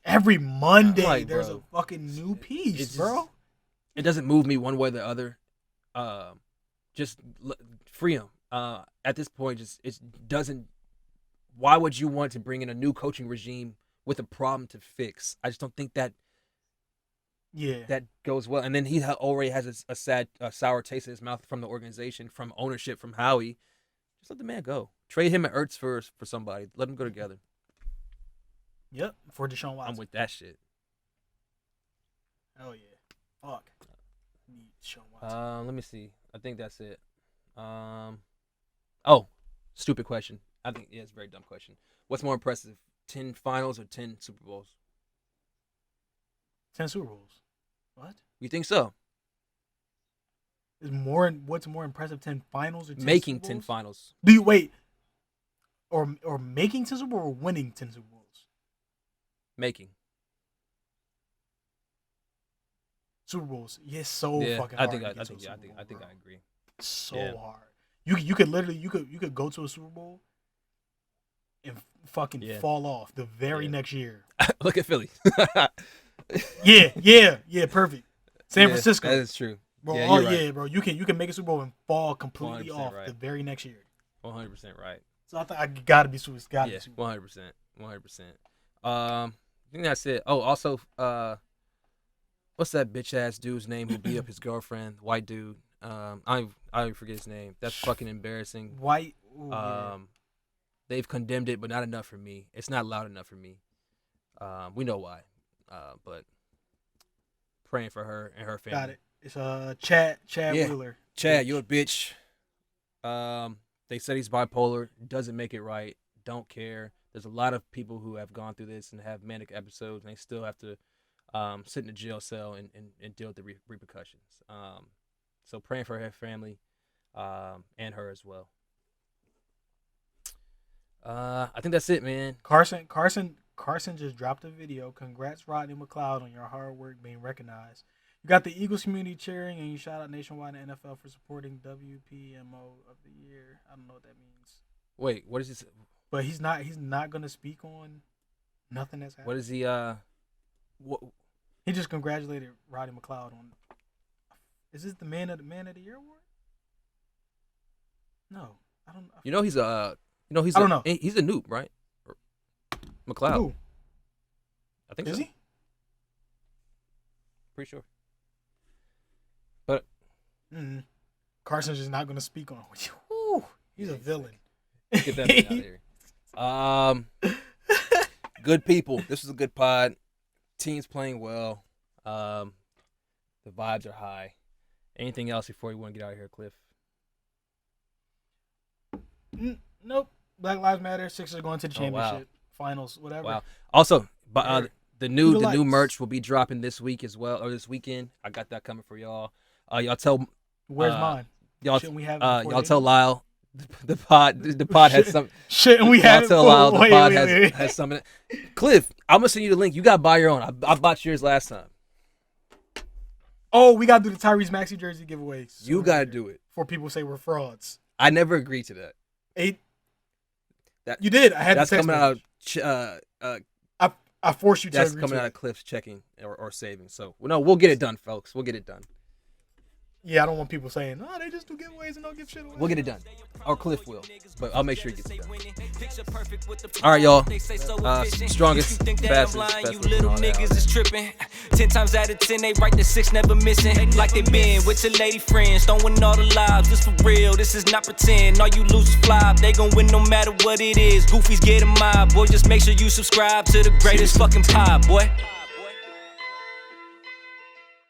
Every Monday, there's a fucking new piece, bro. It doesn't move me one way or the other. Just free him. At this point, it doesn't. Why would you want to bring in a new coaching regime with a problem to fix? I just don't think that. Yeah, that goes well. And then he already has a sour taste in his mouth from the organization, from ownership, from Howie. Just let the man go. Trade him and Ertz for somebody. Let them go together. Yep, for Deshaun Watson. I'm with that shit. Hell yeah. Fuck. Need Deshaun Watson. Let me see. I think that's it. Stupid question. I think it's a very dumb question. What's more impressive, 10 finals or 10 Super Bowls? 10 Super Bowls. What? You think so? is what's more impressive, 10 finals or 10 Making Super 10 Bowls? finals. Do you wait? Or making 10 Super Bowls or winning 10 Super Bowls? Making. Super Bowls. Yeah, it's so Yeah, fucking I hard. think to I get to a think Super Bowl, I think bro. I agree. So Yeah. hard. You could literally you could go to a Super Bowl and fucking Yeah. fall off the very Yeah. next year. Look at Philly. Yeah, perfect. San Yeah, Francisco. That is true. Bro, Yeah, oh you're right. yeah, bro. You can make a Super Bowl and fall completely 100% off right. the very next year. 100% right. So I thought I gotta be Super. Gotta Yeah, be Super Bowl. 100%. 100%. I think that's it. Oh, also, what's that bitch ass dude's name who beat up his girlfriend? White dude. I forget his name. That's fucking embarrassing. White. Ooh, yeah. They've condemned it, but not enough for me. It's not loud enough for me. We know why. But praying for her and her family. Got it. It's Chad Yeah. Wheeler. Chad, you a bitch. They said he's bipolar. Doesn't make it right. Don't care. There's a lot of people who have gone through this and have manic episodes, and they still have to sit in a jail cell and deal with the repercussions. So praying for her family and her as well. I think that's it, man. Carson just dropped a video. Congrats, Rodney McLeod, on your hard work being recognized. You got the Eagles community cheering, and you shout out nationwide in the NFL for supporting WPMO of the year. I don't know what that means. Wait, what is this? But he's not gonna speak on nothing that's happened. What is he? What? He just congratulated Rodney McLeod on. Is this the man of the year award? No, I don't. You know he's a. You know he's. I don't know. He's a noob, right? McLeod. Who? I think Is so. he? Pretty sure. But Carson's just not gonna speak on. Whew, he's a villain. get that man out of here. Good people. This was a good pod. Team's playing well. The vibes are high. Anything else before you want to get out of here, Cliff? Nope. Black Lives Matter. Sixers going to the Oh, wow. championship finals. Whatever. Wow. Also, but the new lights. merch will be dropping this week as well, or this weekend. I got that coming for y'all. Y'all tell. Where's mine? Y'all Shouldn't we have it before y'all they tell do? Lyle. The pod has some. Shouldn't we Y'all have it? tell Lyle the Wait, pod wait. has some. Cliff, I'm gonna send you the link. You gotta buy your own. I bought yours last time. Oh, we gotta do the Tyrese Maxey jersey giveaways. You gotta do it. Before people say we're frauds. I never agreed to that. You did. I had That's the text coming message. out. I forced you to That's agree coming to out it. of Cliff's checking or savings. So no, we'll get it done, folks. We'll get it done. Yeah, I don't want people saying, "Oh, they just do giveaways and don't give shit away." We'll get it done. Or Cliff will, but I'll make sure he gets it done. All right, y'all. Strongest, fastest, best You looking, little all that, all niggas that. is tripping. 10 times out of 10, they write the 6 never missing. Like they been with your lady friends, throwing all the lives. This for real, this is not pretend. All you losers fly, they gon' win no matter what it is. Goofies get a mob, boy. Just make sure you subscribe to the greatest fucking pod, boy.